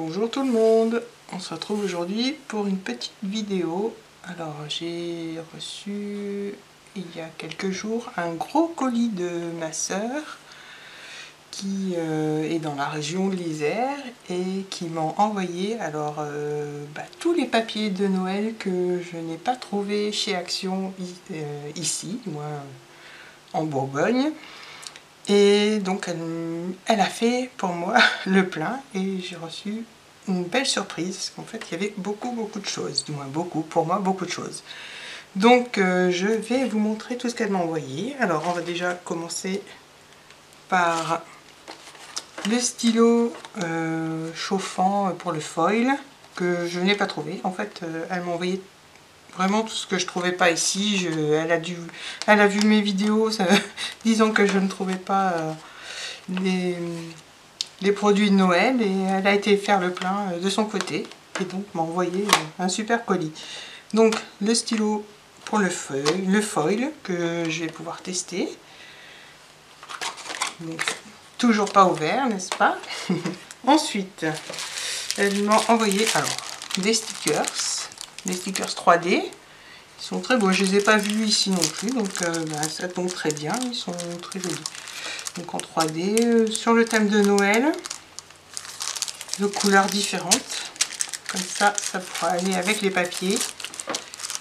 Bonjour tout le monde, on se retrouve aujourd'hui pour une petite vidéo. Alors j'ai reçu il y a quelques jours un gros colis de ma sœur qui est dans la région de l'Isère et qui m'a envoyé tous les papiers de Noël que je n'ai pas trouvé chez Action ici, moi en Bourgogne. Et donc elle a fait pour moi le plein et j'ai reçu une belle surprise parce qu'en fait il y avait beaucoup de choses, du moins beaucoup, pour moi beaucoup de choses. Donc je vais vous montrer tout ce qu'elle m'a envoyé. Alors on va déjà commencer par le stylo chauffant pour le foil que je n'ai pas trouvé. En fait elle m'a envoyé vraiment tout ce que je trouvais pas ici. Elle a vu mes vidéos disant que je ne trouvais pas les produits de Noël et elle a été faire le plein de son côté et donc m'a envoyé un super colis. Donc le stylo pour le foil que je vais pouvoir tester. Donc, toujours pas ouvert, n'est-ce pas? Ensuite, elle m'a envoyé des stickers 3D. Ils sont très beaux, je les ai pas vus ici non plus, donc ça tombe très bien, ils sont très jolis. Donc en 3D, sur le thème de Noël, de couleurs différentes. Comme ça pourra aller avec les papiers.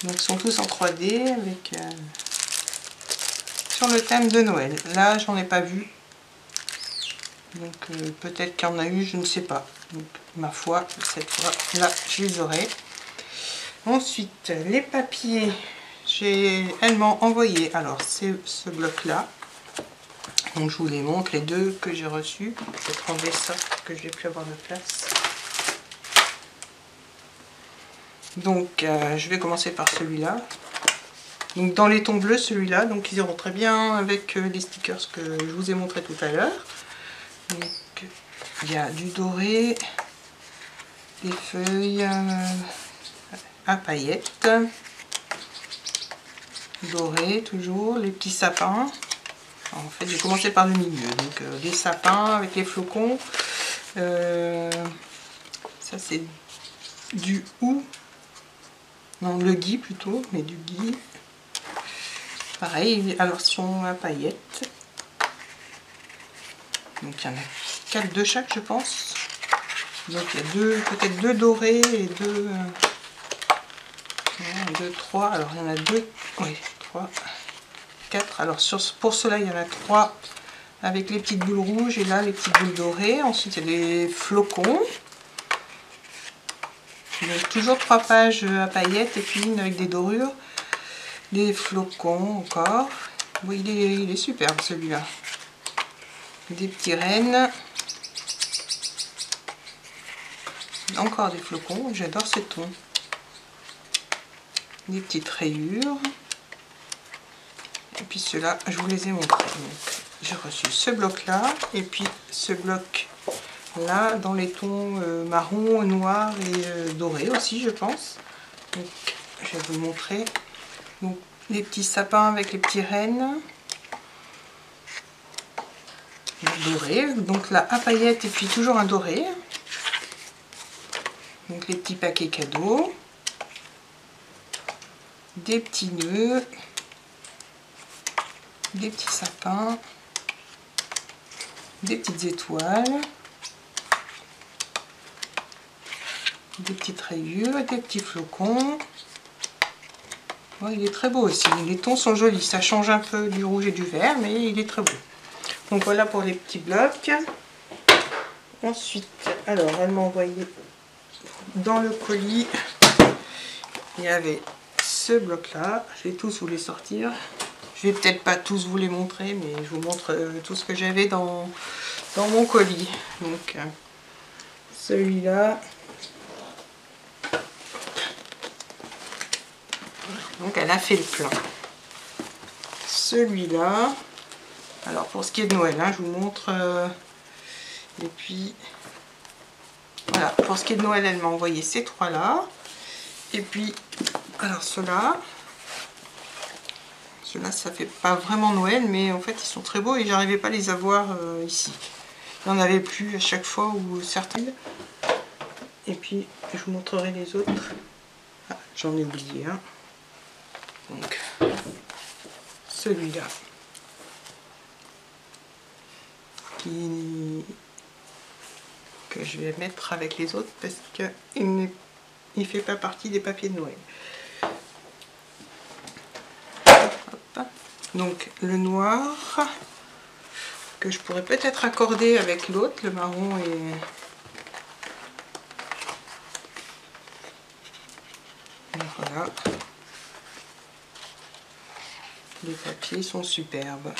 Donc ils sont tous en 3D avec sur le thème de Noël. Là, j'en ai pas vu. Donc peut-être qu'il y en a eu, je ne sais pas. Donc ma foi, cette fois-là, je les aurai. Ensuite, les papiers, elle m'a envoyé, alors c'est ce bloc-là. Donc je vous les montre, les deux que j'ai reçus. Je vais enlever ça, que je n'ai plus avoir de place. Donc je vais commencer par celui-là. Donc dans les tons bleus, celui-là, donc ils iront très bien avec les stickers que je vous ai montré tout à l'heure. Donc il y a du doré, des feuilles à paillettes, doré toujours, les petits sapins. Alors, en fait j'ai commencé par le milieu, donc les sapins avec les flocons. Ça c'est du hou, non le gui plutôt, mais du gui. Pareil, alors sont à paillettes. Donc il y en a 4 de chaque je pense. Donc il y a peut-être deux dorés et deux 3. Alors il y en a 2, oui 3, 4. Alors pour cela il y en a 3 avec les petites boules rouges et là les petites boules dorées. Ensuite il y a des flocons. Donc toujours 3 pages à paillettes et puis une avec des dorures. Des flocons encore. Oui, il est superbe celui-là. Des petits rennes. Encore des flocons, j'adore ces tons. Des petites rayures. Et puis ceux-là, je vous les ai montrés. J'ai reçu ce bloc-là et puis ce bloc-là dans les tons marron, noir et doré aussi, je pense. Donc, je vais vous montrer. Donc, les petits sapins avec les petits rennes. Doré, donc là à paillettes et puis toujours un doré. Donc les petits paquets cadeaux, des petits nœuds, des petits sapins, des petites étoiles, des petites rayures, des petits flocons. Ouais, il est très beau aussi, les tons sont jolis, ça change un peu du rouge et du vert, mais il est très beau. Donc voilà pour les petits blocs. Ensuite, alors elle m'a envoyé dans le colis, il y avait ce bloc là, je vais tous vous les sortir. Je vais peut-être pas tous vous les montrer, mais je vous montre tout ce que j'avais dans mon colis. Donc celui-là. Donc elle a fait le plein. Celui-là. Alors pour ce qui est de Noël, hein, je vous montre. Et puis voilà, pour ce qui est de Noël, elle m'a envoyé ces 3 là. Et puis, alors ceux-là, ça fait pas vraiment Noël, mais en fait ils sont très beaux et j'arrivais pas à les avoir ici. Il n'y en avait plus à chaque fois ou certaines. Et puis je vous montrerai les autres. Ah, j'en ai oublié un. Donc celui-là que je vais mettre avec les autres parce qu'il ne fait pas partie des papiers de Noël. Hop. Donc le noir que je pourrais peut-être accorder avec l'autre, le marron et voilà. Les papiers sont superbes.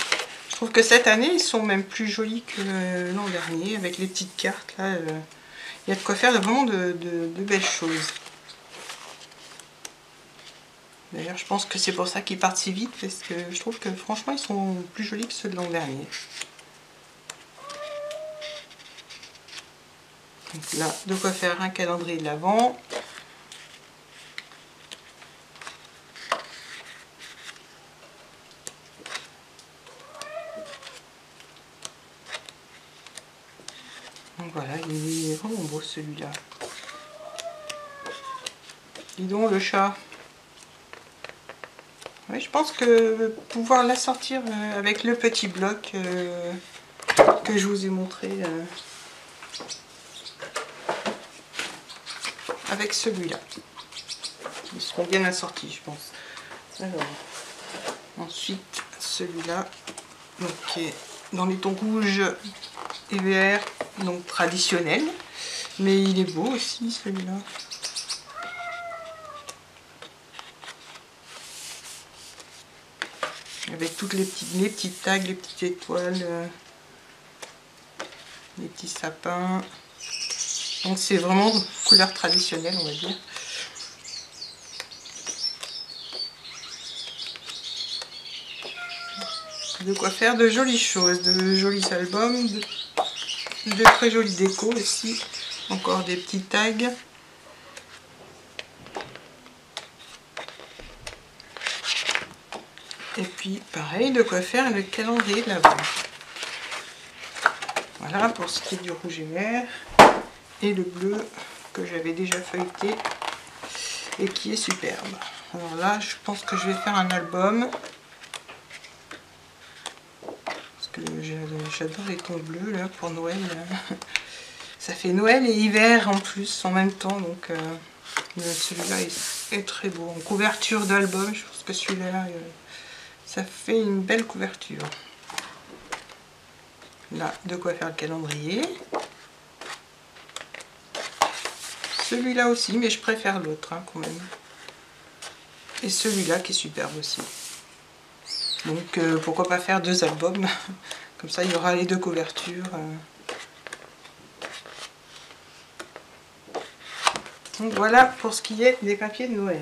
Je trouve que cette année, ils sont même plus jolis que l'an dernier, avec les petites cartes. Là, il y a de quoi faire vraiment de belles choses. D'ailleurs, je pense que c'est pour ça qu'ils partent si vite, parce que je trouve que franchement, ils sont plus jolis que ceux de l'an dernier. Donc là, de quoi faire un calendrier de l'Avent. Donc voilà, il est vraiment beau celui-là. Dis donc le chat. Oui, je pense que pouvoir l'assortir avec le petit bloc que je vous ai montré avec celui-là. Ils seront bien assortis, je pense. Alors, ensuite celui-là, donc qui est dans les tons rouges et verts, donc traditionnel, mais il est beau aussi celui-là. Avec toutes les petites tags, les petites étoiles, les petits sapins. Donc c'est vraiment couleur traditionnelle, on va dire. De quoi faire de jolies choses, de jolis albums, de très jolies décos aussi. Encore des petits tags. Et puis pareil, de quoi faire le calendrier de l'Avent. Voilà pour ce qui est du rouge et vert. Et le bleu que j'avais déjà feuilleté et qui est superbe. Alors là, je pense que je vais faire un album. Parce que j'adore les tons bleus là pour Noël. Ça fait Noël et hiver en plus en même temps. Donc celui-là est très beau. En couverture d'album, je pense que celui-là, ça fait une belle couverture. Là, de quoi faire le calendrier. Celui-là aussi, mais je préfère l'autre hein, quand même. Et celui-là qui est superbe aussi. Donc pourquoi pas faire deux albums. Comme ça il y aura les deux couvertures. Donc voilà pour ce qui est des papiers de Noël.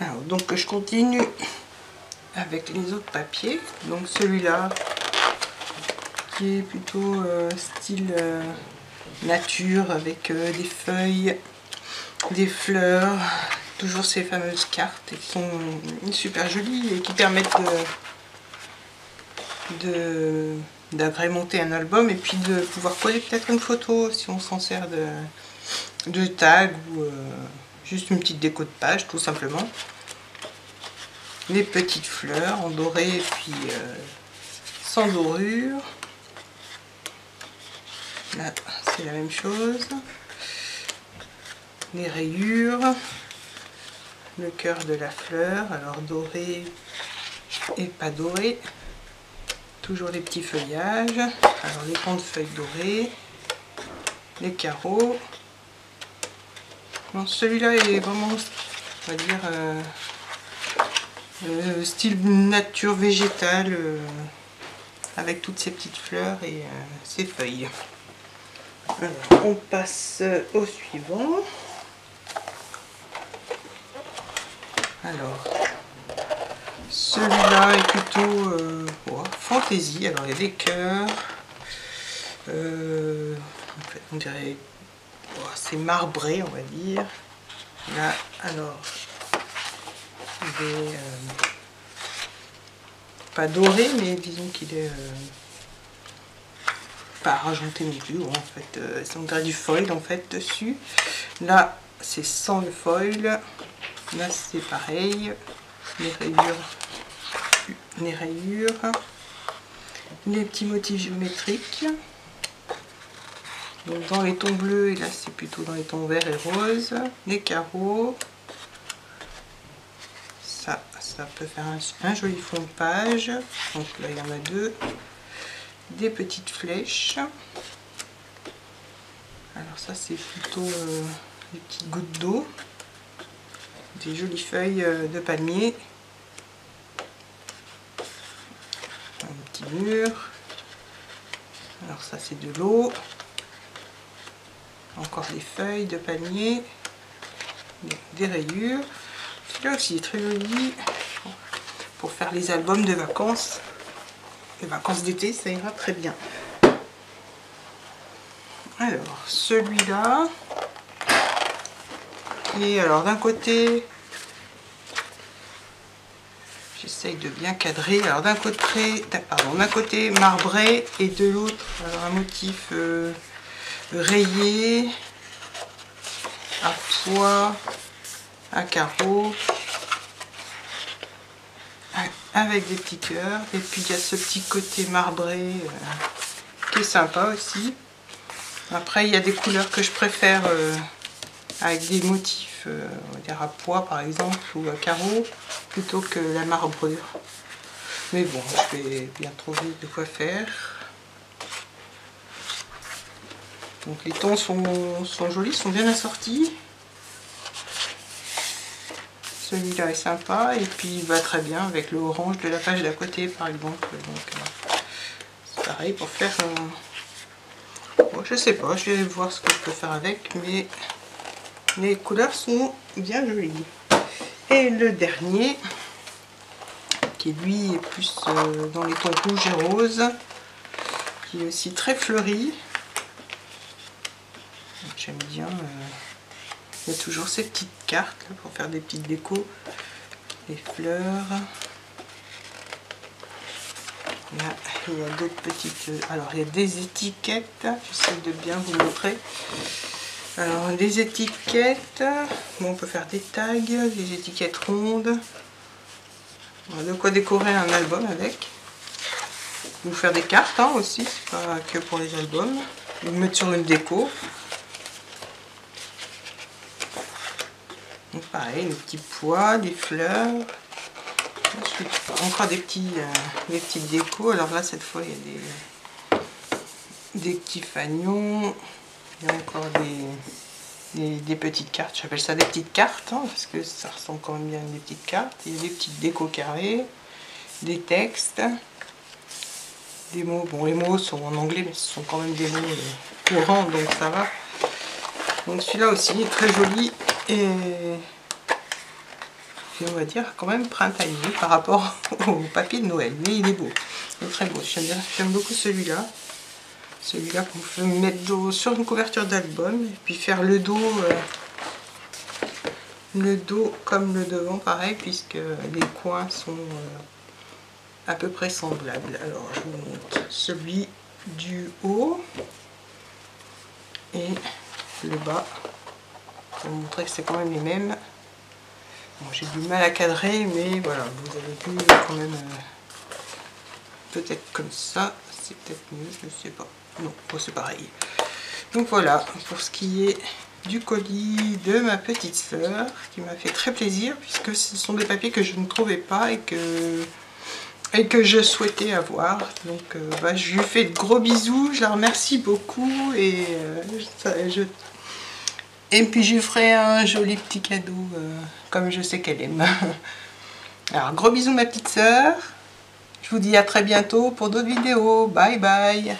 Alors donc je continue avec les autres papiers. Donc celui-là qui est plutôt style nature avec des feuilles, des fleurs, toujours ces fameuses cartes qui sont super jolies et qui permettent d'agrémenter un album et puis de pouvoir coller peut-être une photo si on s'en sert de tag ou juste une petite déco de page tout simplement. Les petites fleurs en doré et puis sans dorure. Là c'est la même chose. Les rayures, le cœur de la fleur, alors doré et pas doré. Toujours les petits feuillages, alors les grandes feuilles dorées, les carreaux. Bon, celui-là est vraiment, on va dire, style nature végétale, avec toutes ces petites fleurs et ces feuilles. Alors, on passe au suivant. Alors, celui-là est plutôt fantaisie. Alors, il y a des cœurs. En fait, on dirait c'est marbré, on va dire. Là, alors, il est pas doré, mais disons qu'il est pas argenté non plus, en fait, on dirait du foil en fait dessus. Là c'est sans le foil, là c'est pareil, les rayures, les petits motifs géométriques. Donc dans les tons bleus, et là c'est plutôt dans les tons verts et roses, les carreaux. Ça peut faire un joli fond de page. Donc là il y en a deux. Des petites flèches. Alors ça c'est plutôt des petites gouttes d'eau. Des jolies feuilles de palmier. Un petit mur. Alors ça c'est de l'eau. Encore des feuilles de palmier. Des rayures. Celui-là aussi est très joli. Pour faire les albums de vacances. Les vacances d'été, ça ira très bien. Alors, celui-là. Et alors, d'un côté, j'essaye de bien cadrer. Alors, d'un côté marbré et de l'autre, un motif rayé, à pois, à carreaux, avec des petits cœurs. Et puis, il y a ce petit côté marbré qui est sympa aussi. Après, il y a des couleurs que je préfère avec des motifs, on va dire à pois par exemple, ou à carreaux, plutôt que la marbrure. Mais bon, je vais bien trouver de quoi faire. Donc les tons sont jolis, sont bien assortis. Celui-là est sympa, et puis il va très bien avec le orange de la page d'à côté par exemple. Donc c'est pareil pour faire... Bon, je sais pas, je vais voir ce que je peux faire avec, mais les couleurs sont bien jolies. Et le dernier, qui lui est plus dans les tons rouges et roses, qui est aussi très fleuri. J'aime bien. Il y a toujours ces petites cartes là, pour faire des petites décos, les fleurs. Là, il y a d'autres petites... Alors, il y a des étiquettes. J'essaie de bien vous montrer. Alors, des étiquettes. Bon, on peut faire des tags, des étiquettes rondes. Voilà, de quoi décorer un album avec. Ou faire des cartes hein, aussi, c'est pas que pour les albums. Ou mettre sur une déco. Donc, pareil, les petits pois, des fleurs. Ensuite, encore des petites décos. Alors là, cette fois, il y a des petits fanions. Il y a encore des petites cartes. J'appelle ça des petites cartes, hein, parce que ça ressemble quand même bien à des petites cartes. Il y a des petites décos carrées, des textes, des mots. Bon, les mots sont en anglais, mais ce sont quand même des mots courants, donc ça va. Donc celui-là aussi est très joli et on va dire quand même printanier par rapport au papier de Noël, mais il est beau, il est très beau. J'aime beaucoup celui-là. Celui-là qu'on peut mettre sur une couverture d'album et puis faire le dos comme le devant pareil, puisque les coins sont à peu près semblables. Alors je vous montre celui du haut et le bas pour vous montrer que c'est quand même les mêmes. Bon, j'ai du mal à cadrer, mais voilà, vous avez vu quand même peut-être comme ça, c'est peut-être mieux, je ne sais pas. Non, c'est pareil. Donc voilà, pour ce qui est du colis de ma petite sœur, qui m'a fait très plaisir, puisque ce sont des papiers que je ne trouvais pas et que je souhaitais avoir. Donc je lui fais de gros bisous, je la remercie beaucoup et puis je lui ferai un joli petit cadeau comme je sais qu'elle aime. Alors gros bisous ma petite sœur, je vous dis à très bientôt pour d'autres vidéos, bye bye.